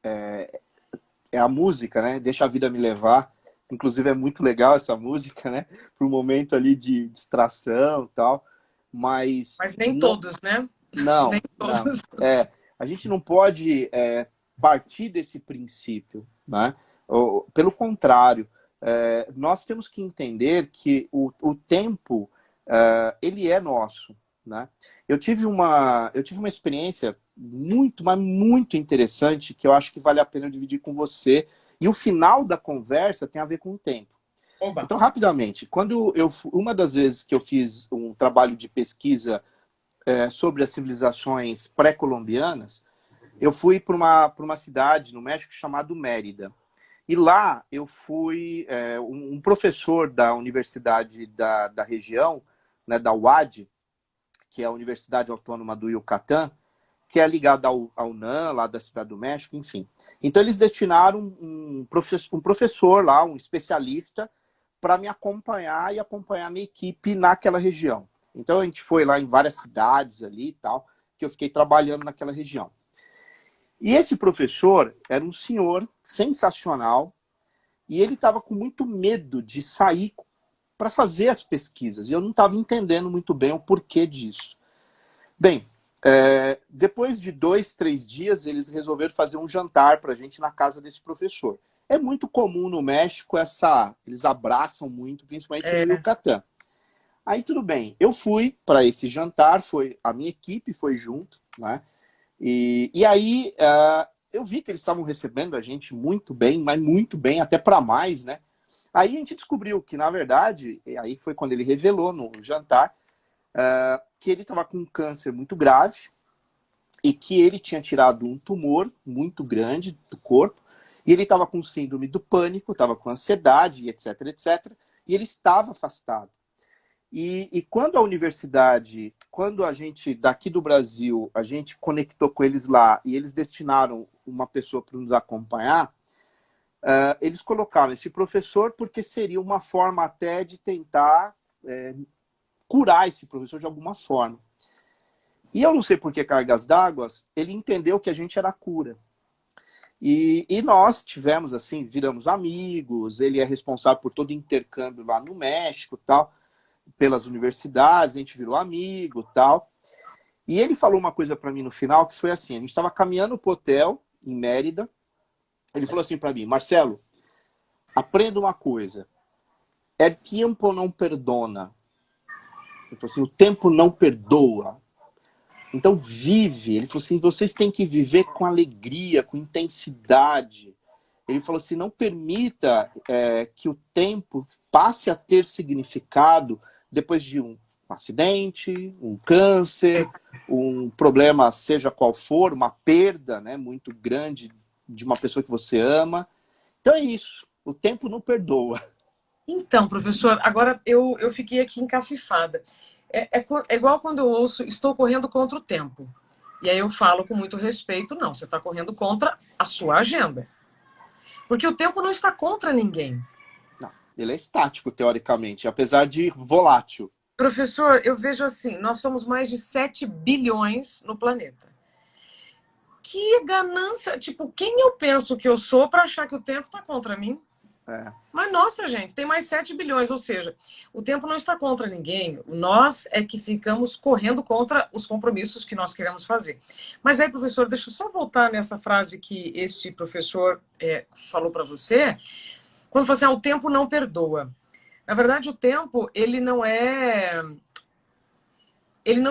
é a música, né? Deixa a vida me levar. Inclusive é muito legal essa música, né? Para um momento ali de distração e tal. Mas nem todos, né? Não, nem todos. Não. A gente não pode partir desse princípio, né? Pelo contrário, nós temos que entender que o tempo ele é nosso, né? Eu tive uma experiência muito, mas muito interessante que eu acho que vale a pena dividir com você. E o final da conversa tem a ver com o tempo. Oba. Então, rapidamente, uma das vezes que eu fiz um trabalho de pesquisa sobre as civilizações pré-colombianas, eu fui para uma cidade no México chamada Mérida. E lá eu fui um professor da universidade da região, né, da UAD, que é a Universidade Autônoma do Yucatán, que é ligada ao UNAM, lá da Cidade do México, enfim. Então eles destinaram um professor lá, um especialista, para me acompanhar e acompanhar a minha equipe naquela região. Então a gente foi lá em várias cidades ali e tal, que eu fiquei trabalhando naquela região. E esse professor era um senhor sensacional e ele estava com muito medo de sair para fazer as pesquisas. E eu não estava entendendo muito bem o porquê disso. Bem, depois de 2, 3 dias, eles resolveram fazer um jantar para a gente na casa desse professor. É muito comum no México eles abraçam muito, principalmente no Yucatán. Aí tudo bem, eu fui para esse jantar, a minha equipe foi junto, né? E aí eu vi que eles estavam recebendo a gente muito bem, mas muito bem, até para mais, né? Aí a gente descobriu que, na verdade, aí foi quando ele revelou no jantar, que ele estava com um câncer muito grave e que ele tinha tirado um tumor muito grande do corpo e ele estava com síndrome do pânico, estava com ansiedade, etc, etc, e ele estava afastado. E quando a universidade, quando a gente, daqui do Brasil, a gente conectou com eles lá e eles destinaram uma pessoa para nos acompanhar, eles colocaram esse professor porque seria uma forma até de tentar curar esse professor de alguma forma. E eu não sei por que cargas d'água, ele entendeu que a gente era a cura. E nós tivemos, assim, viramos amigos, ele é responsável por todo o intercâmbio lá no México e tal, pelas universidades, a gente virou amigo e tal. E ele falou uma coisa para mim no final, que foi assim, a gente estava caminhando pro hotel, em Mérida, ele falou assim para mim, Marcelo, aprenda uma coisa, el tiempo não perdona. Ele falou assim, o tempo não perdoa. Então vive. Ele falou assim, vocês têm que viver com alegria, com intensidade. Ele falou assim, não permita que o tempo passe a ter significado depois de um acidente, um câncer, um problema, seja qual for, uma perda, né, muito grande de uma pessoa que você ama. Então é isso. O tempo não perdoa. Então, professor, agora eu fiquei aqui encafifada. É igual quando eu ouço, estou correndo contra o tempo. E aí eu falo com muito respeito, não, você está correndo contra a sua agenda. Porque o tempo não está contra ninguém. Não, ele é estático, teoricamente, apesar de volátil. Professor, eu vejo assim, nós somos mais de 7 bilhões no planeta. Que ganância, tipo, quem eu penso que eu sou para achar que o tempo está contra mim? Mas, nossa, gente, tem mais 7 bilhões, ou seja, o tempo não está contra ninguém, nós é que ficamos correndo contra os compromissos que nós queremos fazer. Mas aí, professor, deixa eu só voltar nessa frase que este professor falou para você, quando falou assim, o tempo não perdoa. Na verdade, o tempo, ele não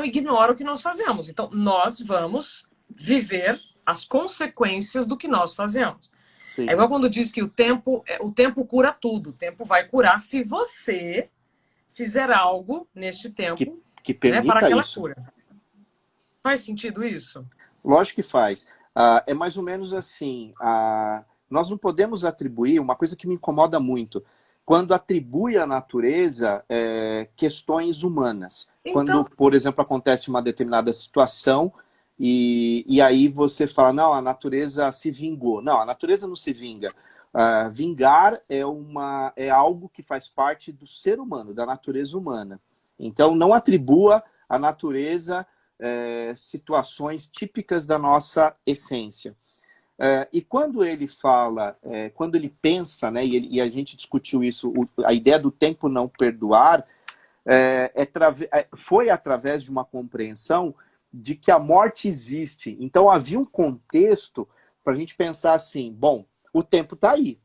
ignora o que nós fazemos. Então, nós vamos viver as consequências do que nós fazemos. Sim. É igual quando diz que o tempo cura tudo. O tempo vai curar se você fizer algo neste Que, tempo, que né, para permita aquela isso. cura. Faz sentido isso? Lógico que faz. É mais ou menos assim. Nós não podemos atribuir, uma coisa que me incomoda muito, quando atribui à natureza questões humanas. Quando, Então, por exemplo, acontece uma determinada situação e aí você fala, não, a natureza se vingou. Não, a natureza não se vinga. Vingar é algo que faz parte do ser humano, da natureza humana. Então, não atribua à natureza situações típicas da nossa essência. E quando ele fala, quando ele pensa, né, e a gente discutiu isso, a ideia do tempo não perdoar, foi através de uma compreensão de que a morte existe. Então havia um contexto para a gente pensar assim, bom, o tempo está aí.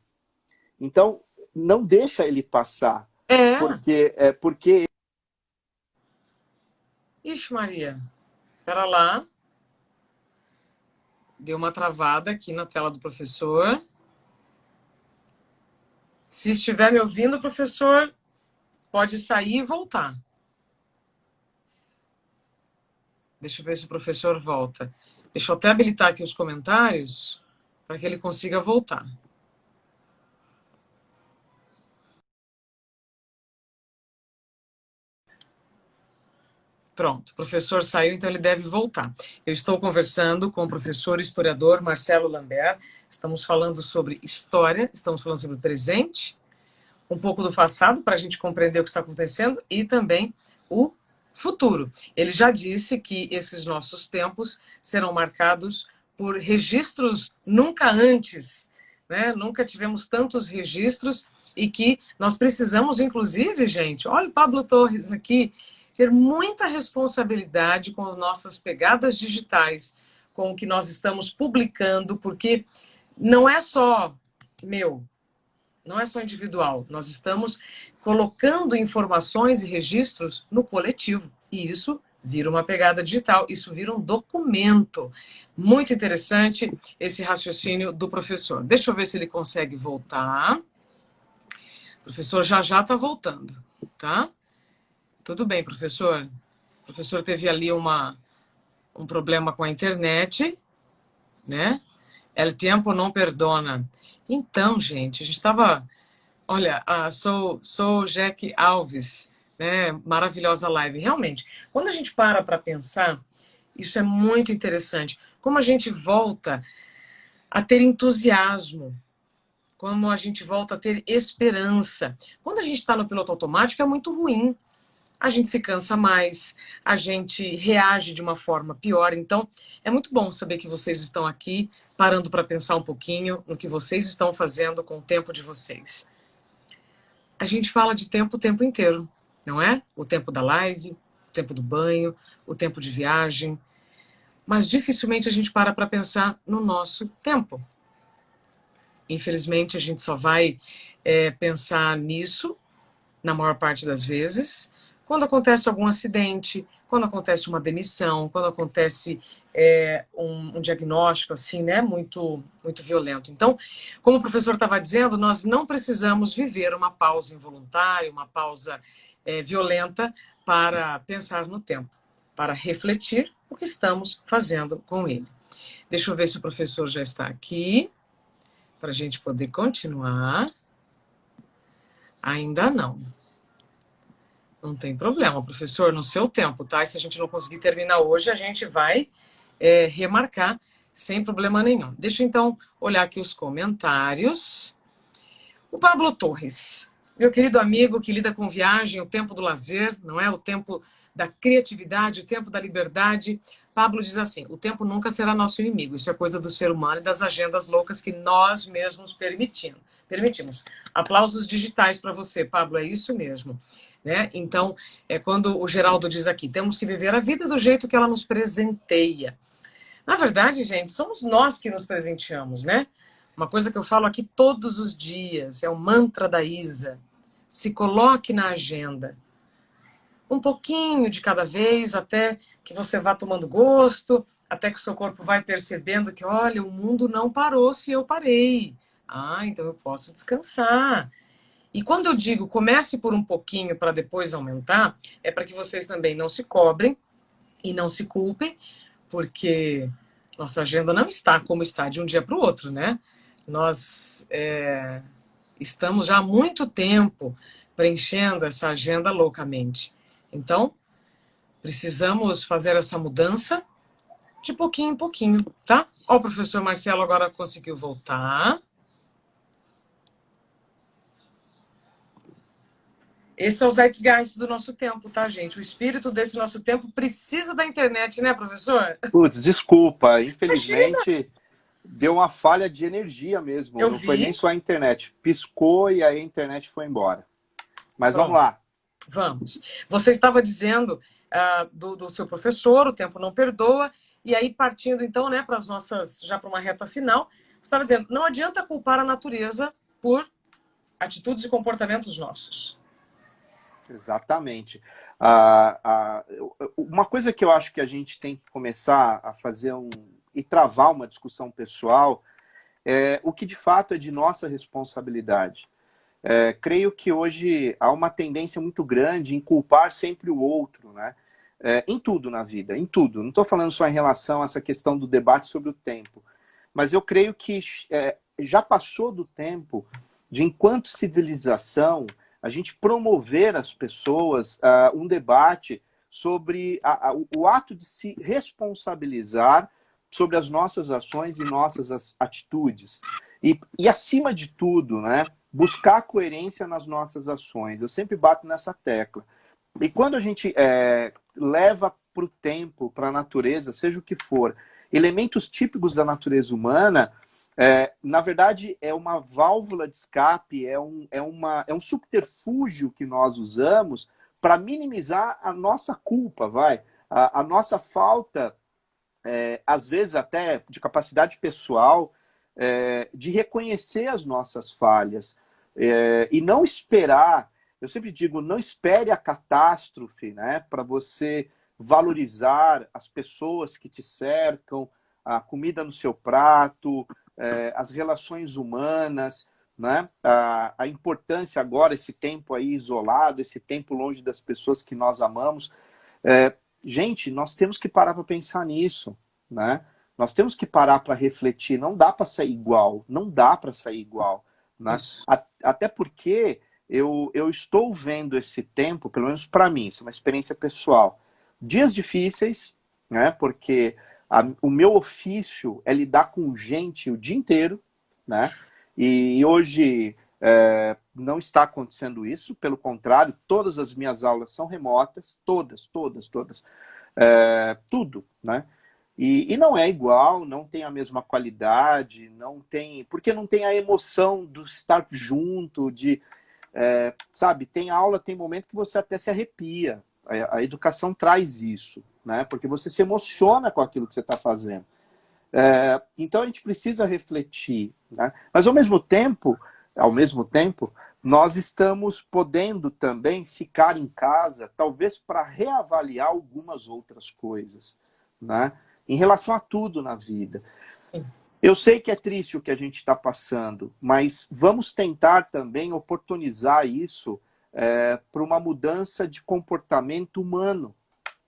Então não deixa ele passar, é. porque Ixi, Maria. Pera lá. Deu uma travada aqui na tela do professor. Se estiver me ouvindo, professor, pode sair e voltar. Deixa eu ver se o professor volta. Deixa eu até habilitar aqui os comentários para que ele consiga voltar. Pronto, o professor saiu, então ele deve voltar. Eu estou conversando com o professor historiador Marcelo Lambert. Estamos falando sobre história, estamos falando sobre o presente, um pouco do passado para a gente compreender o que está acontecendo e também o futuro. Ele já disse que esses nossos tempos serão marcados por registros nunca antes, né? Nunca tivemos tantos registros e que nós precisamos, inclusive, gente, olha o Pablo Torres aqui, ter muita responsabilidade com as nossas pegadas digitais, com o que nós estamos publicando, porque não é só meu, não é só individual. Nós estamos colocando informações e registros no coletivo. E isso vira uma pegada digital, isso vira um documento. Muito interessante esse raciocínio do professor. Deixa eu ver se ele consegue voltar. O professor já está voltando, tá? Tudo bem, professor. O professor teve ali um problema com a internet, né? El tempo não perdona. Então, gente, a gente estava... Olha, sou Jack Alves, né? Maravilhosa live. Realmente, quando a gente para pensar, isso é muito interessante. Como a gente volta a ter entusiasmo, como a gente volta a ter esperança. Quando a gente está no piloto automático, é muito ruim. A gente se cansa mais, a gente reage de uma forma pior. Então, é muito bom saber que vocês estão aqui, parando para pensar um pouquinho no que vocês estão fazendo com o tempo de vocês. A gente fala de tempo o tempo inteiro, não é? O tempo da live, o tempo do banho, o tempo de viagem. Mas dificilmente a gente para pensar no nosso tempo. Infelizmente, a gente só vai pensar nisso, na maior parte das vezes, quando acontece algum acidente, quando acontece uma demissão, quando acontece um diagnóstico assim, né, muito, muito violento. Então, como o professor estava dizendo, nós não precisamos viver uma pausa involuntária, uma pausa violenta para pensar no tempo, para refletir o que estamos fazendo com ele. Deixa eu ver se o professor já está aqui, para a gente poder continuar. Ainda não. Não tem problema, professor, no seu tempo, tá? E se a gente não conseguir terminar hoje, a gente vai remarcar sem problema nenhum. Deixa eu, então, olhar aqui os comentários. O Pablo Torres, meu querido amigo que lida com viagem, o tempo do lazer, não é? O tempo da criatividade, o tempo da liberdade. Pablo diz assim, o tempo nunca será nosso inimigo. Isso é coisa do ser humano e das agendas loucas que nós mesmos permitimos. Aplausos digitais para você, Pablo, é isso mesmo. Né? Então, quando o Geraldo diz aqui, temos que viver a vida do jeito que ela nos presenteia. Na verdade, gente, somos nós que nos presenteamos, né? Uma coisa que eu falo aqui todos os dias, é o mantra da Isa. Se coloque na agenda. Um pouquinho de cada vez, até que você vá tomando gosto, até que o seu corpo vai percebendo que, olha, o mundo não parou se eu parei. Ah, então eu posso descansar. E quando eu digo comece por um pouquinho para depois aumentar, é para que vocês também não se cobrem e não se culpem, porque nossa agenda não está como está de um dia para o outro, né? Nós estamos já há muito tempo preenchendo essa agenda loucamente. Então, precisamos fazer essa mudança de pouquinho em pouquinho, tá? Ó, o professor Marcelo agora conseguiu voltar. Esse é o zeitgeist do nosso tempo, tá, gente? O espírito desse nosso tempo precisa da internet, né, professor? Putz, desculpa, Imagina! infelizmente deu uma falha de energia mesmo, Eu não foi nem vi. só a internet. Piscou e aí a internet foi embora. Mas vamos Pronto, lá. vamos. Você estava dizendo do seu professor, o tempo não perdoa, e aí partindo então, né, para as nossas, já para uma reta final, você estava dizendo, não adianta culpar a natureza por atitudes e comportamentos nossos. Exatamente. Uma coisa que eu acho que a gente tem que começar a fazer e travar uma discussão pessoal é o que de fato é de nossa responsabilidade. Creio que hoje há uma tendência muito grande em culpar sempre o outro, né? Em tudo na vida, em tudo. Não estou falando só em relação a essa questão do debate sobre o tempo, mas eu creio que já passou do tempo de, enquanto civilização, a gente promover às pessoas um debate sobre o ato de se responsabilizar sobre as nossas ações e nossas atitudes. E acima de tudo, né, buscar coerência nas nossas ações. Eu sempre bato nessa tecla. E quando a gente leva para o tempo, para a natureza, seja o que for, elementos típicos da natureza humana, na verdade é uma válvula de escape, é um subterfúgio que nós usamos para minimizar a nossa culpa, a nossa falta, às vezes até de capacidade pessoal, de reconhecer as nossas falhas e não esperar. Eu sempre digo, não espere a catástrofe, né, para você valorizar as pessoas que te cercam, a comida no seu prato, as relações humanas, né, a importância agora, esse tempo aí isolado, esse tempo longe das pessoas que nós amamos. Gente, nós temos que parar para pensar nisso, né? Nós temos que parar para refletir. Não dá para sair igual, não dá para sair igual, né? Isso. Até porque eu estou vendo esse tempo, pelo menos para mim, isso é uma experiência pessoal. Dias difíceis, né? Porque o meu ofício é lidar com gente o dia inteiro, né? E hoje não está acontecendo isso, pelo contrário, todas as minhas aulas são remotas, todas. Tudo, né? E não é igual, não tem a mesma qualidade, não tem, porque não tem a emoção do estar junto, sabe, tem aula, tem momento que você até se arrepia. A educação traz isso, né? Porque você se emociona com aquilo que você está fazendo. Então a gente precisa refletir, né? Mas ao mesmo tempo, nós estamos podendo também ficar em casa, talvez para reavaliar algumas outras coisas, né? Em relação a tudo na vida. Eu sei que é triste o que a gente está passando, mas vamos tentar também oportunizar isso para uma mudança de comportamento humano,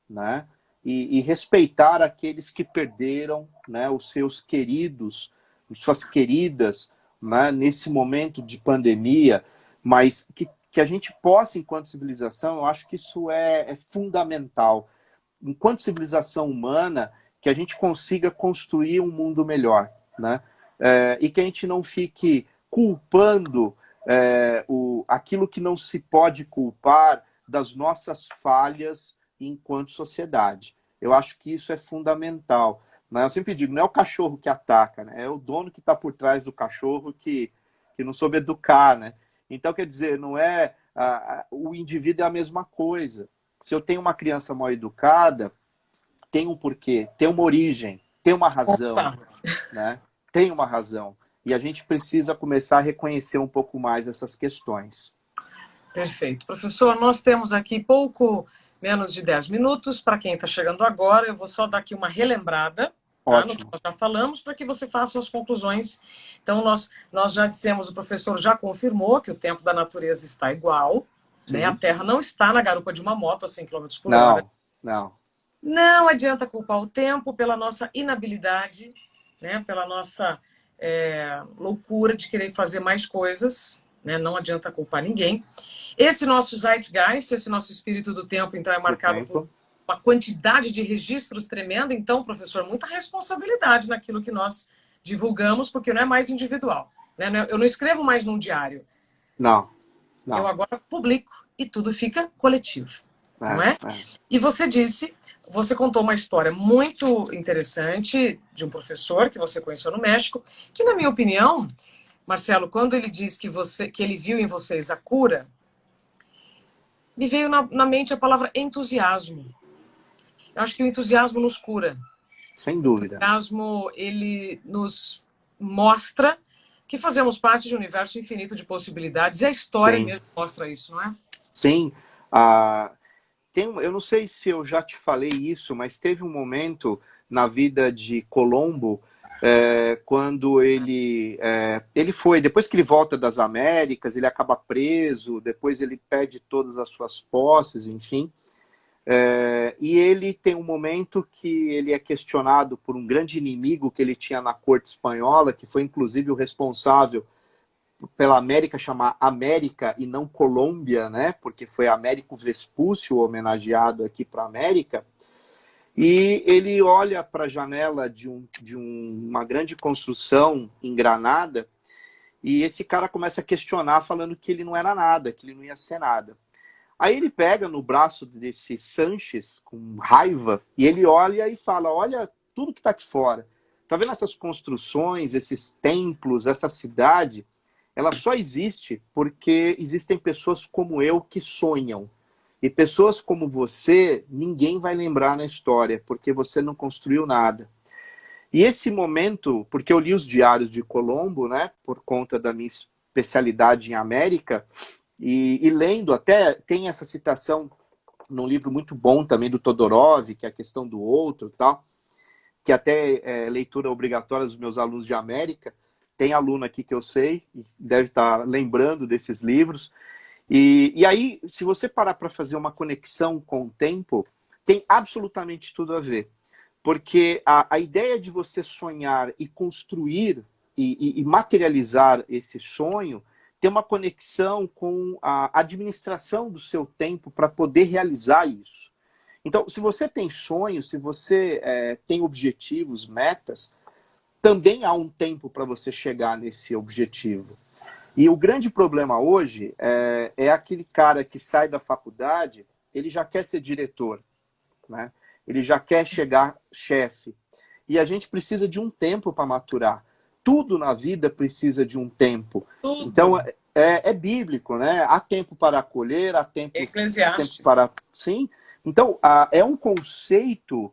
né? E respeitar aqueles que perderam, né, os seus queridos, suas queridas, né, nesse momento de pandemia, mas que a gente possa, enquanto civilização, eu acho que isso é fundamental. Enquanto civilização humana, que a gente consiga construir um mundo melhor, né? E que a gente não fique culpando aquilo que não se pode culpar das nossas falhas enquanto sociedade. Eu acho que isso é fundamental. Né? Eu sempre digo, não é o cachorro que ataca, né? É o dono que está por trás do cachorro que não soube educar, né? Então, quer dizer, não é o indivíduo é a mesma coisa. Se eu tenho uma criança mal educada, tem um porquê, tem uma origem, tem uma razão, Opa. né? Tem uma razão. E a gente precisa começar a reconhecer um pouco mais essas questões. Perfeito. Professor, nós temos aqui pouco menos de 10 minutos. Para quem está chegando agora, eu vou só dar aqui uma relembrada. tá? No que Ótimo. nós já falamos, para que você faça as conclusões. Então, nós já dissemos, o professor já confirmou que o tempo da natureza está igual, né? A Sim. Terra não está na garupa de uma moto a 100 km por hora. Não, não. Não adianta culpar o tempo pela nossa inabilidade, né? Pela nossa loucura de querer fazer mais coisas, né? Não adianta culpar ninguém. Esse nosso zeitgeist, esse nosso espírito do tempo, então, é Do marcado por tempo. uma quantidade de registros tremenda. Então, professor, muita responsabilidade naquilo que nós divulgamos, porque não é mais individual, né? Eu não escrevo mais num diário. Não, Eu não. agora publico e tudo fica coletivo, não É, é? é. E você contou uma história muito interessante de um professor que você conheceu no México, que, na minha opinião, Marcelo, quando ele diz que ele viu em vocês a cura, me veio na mente a palavra entusiasmo. Eu acho que o entusiasmo nos cura. Sem O dúvida. entusiasmo, ele nos mostra que fazemos parte de um universo infinito de possibilidades, e a história Sim. mesmo mostra isso, não é? Sim. Ah, eu não sei se eu já te falei isso, mas teve um momento na vida de Colombo, quando ele foi, depois que ele volta das Américas, ele acaba preso, depois ele perde todas as suas posses, enfim. E ele tem um momento que ele é questionado por um grande inimigo que ele tinha na corte espanhola, que foi inclusive o responsável pela América chamar América e não Colômbia, né? Porque foi Américo Vespúcio homenageado aqui para a América. E ele olha para a janela uma grande construção em Granada e esse cara começa a questionar, falando que ele não era nada, que ele não ia ser nada. Aí ele pega no braço desse Sanches, com raiva, e ele olha e fala, olha tudo que está aqui fora. Tá vendo essas construções, esses templos, essa cidade? Ela só existe porque existem pessoas como eu que sonham. E pessoas como você, ninguém vai lembrar na história, porque você não construiu nada. E esse momento, porque eu li os diários de Colombo, né, por conta da minha especialidade em América, e lendo, até tem essa citação num livro muito bom também do Todorov, que é a questão do outro, tal, que até é leitura obrigatória dos meus alunos de América. Tem aluno aqui que eu sei, deve estar lembrando desses livros. E aí, se você parar para fazer uma conexão com o tempo, tem absolutamente tudo a ver. Porque a ideia de você sonhar e construir e materializar esse sonho tem uma conexão com a administração do seu tempo para poder realizar isso. Então, se você tem sonhos, se você tem objetivos, metas, também há um tempo para você chegar nesse objetivo. E o grande problema hoje é aquele cara que sai da faculdade, ele já quer ser diretor, né? Ele já quer chegar chefe. E a gente precisa de um tempo para maturar. Tudo na vida precisa de um tempo. Então, Tudo. é bíblico, né? Há tempo para colher, há tempo para... Eclesiastes. Sim. Então, é um conceito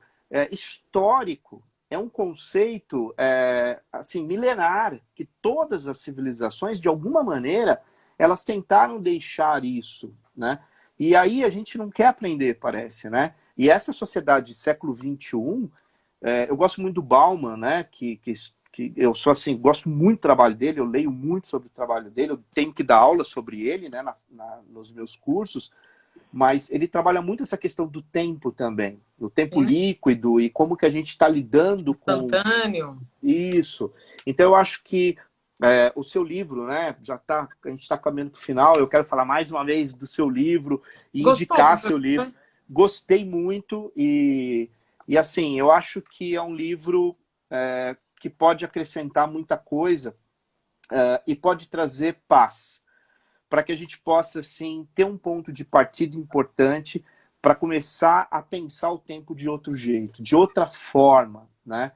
histórico, é um conceito assim, milenar, que todas as civilizações, de alguma maneira, elas tentaram deixar isso, né? E aí a gente não quer aprender, parece, né? E essa sociedade século XXI, eu gosto muito do Bauman, né? Que eu sou assim, gosto muito do trabalho dele, eu leio muito sobre o trabalho dele, eu tenho que dar aula sobre ele, né? Nos meus cursos, mas ele trabalha muito essa questão do tempo também, do tempo Sim. líquido e como que a gente está lidando com Instantâneo. isso. Então eu acho que o seu livro, né, a gente está caminhando para o final, eu quero falar mais uma vez do seu livro e Gostou, indicar seu livro. professor? Gostei muito e assim, eu acho que é um livro que pode acrescentar muita coisa e pode trazer paz, para que a gente possa, assim, ter um ponto de partida importante para começar a pensar o tempo de outro jeito, de outra forma, né?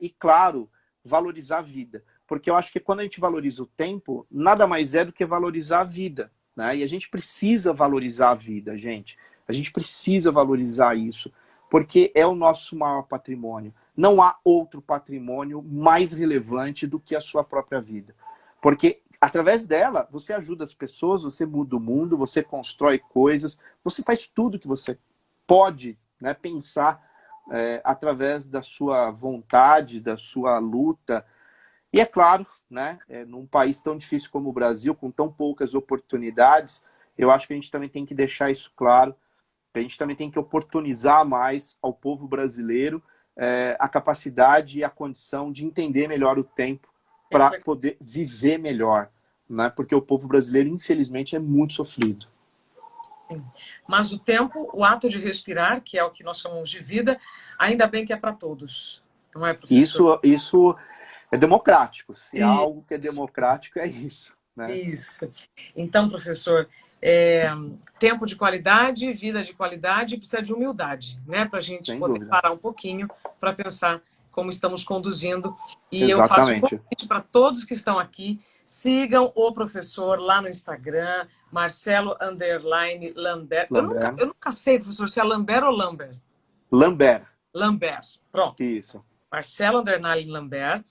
E, claro, valorizar a vida. Porque eu acho que quando a gente valoriza o tempo, nada mais é do que valorizar a vida, né? E a gente precisa valorizar a vida, gente. A gente precisa valorizar isso, porque é o nosso maior patrimônio. Não há outro patrimônio mais relevante do que a sua própria vida. Porque através dela, você ajuda as pessoas, você muda o mundo, você constrói coisas, você faz tudo que você pode, né, pensar através da sua vontade, da sua luta. E é claro, né, num país tão difícil como o Brasil, com tão poucas oportunidades, eu acho que a gente também tem que deixar isso claro, que a gente também tem que oportunizar mais ao povo brasileiro a capacidade e a condição de entender melhor o tempo para poder viver melhor, né? Porque o povo brasileiro, infelizmente, é muito sofrido. Sim. Mas o tempo, o ato de respirar, que é o que nós chamamos de vida, ainda bem que é para todos, não é, professor? Isso é democrático. Se há algo que é democrático, é isso, né? Isso. Então, professor, tempo de qualidade, vida de qualidade, precisa de humildade, né? Para a gente Sem poder dúvida. parar um pouquinho para pensar como estamos conduzindo. E eu faço um Exatamente. convite para todos que estão aqui, sigam o professor lá no Instagram, Marcelo_Lambert. Lambert. Eu nunca sei, professor, se é Lambert ou Lambert. Lambert. Lambert, pronto. Isso. Marcelo_Lambert.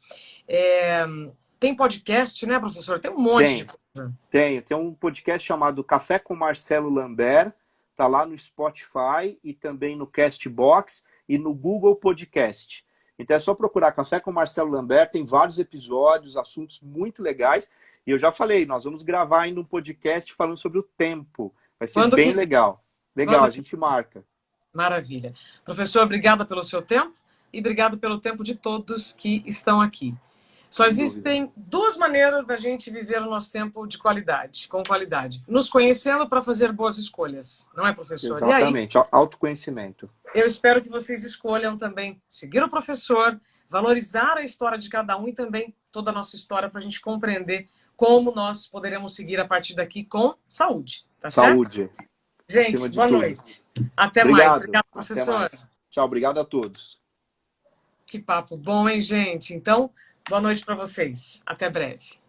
Tem podcast, né, professor? Tem um monte de coisa. Tem um podcast chamado Café com Marcelo Lambert, tá lá no Spotify e também no Castbox e no Google Podcast. Então é só procurar Café com Marcelo Lambert, tem vários episódios, assuntos muito legais. E eu já falei, nós vamos gravar ainda um podcast falando sobre o tempo. Vai ser bem legal. Legal, a gente marca. Maravilha. Professor, obrigada pelo seu tempo e obrigado pelo tempo de todos que estão aqui. Só existem duas maneiras da gente viver o nosso tempo de qualidade, com qualidade. Nos conhecendo para fazer boas escolhas, não é, professor? Exatamente, autoconhecimento. Eu espero que vocês escolham também seguir o professor, valorizar a história de cada um e também toda a nossa história para a gente compreender como nós poderemos seguir a partir daqui com saúde. Tá saúde. Certo? Gente, boa noite. Até mais. Obrigado, professor. Mais. Tchau, obrigado a todos. Que papo bom, hein, gente? Então, boa noite para vocês. Até breve.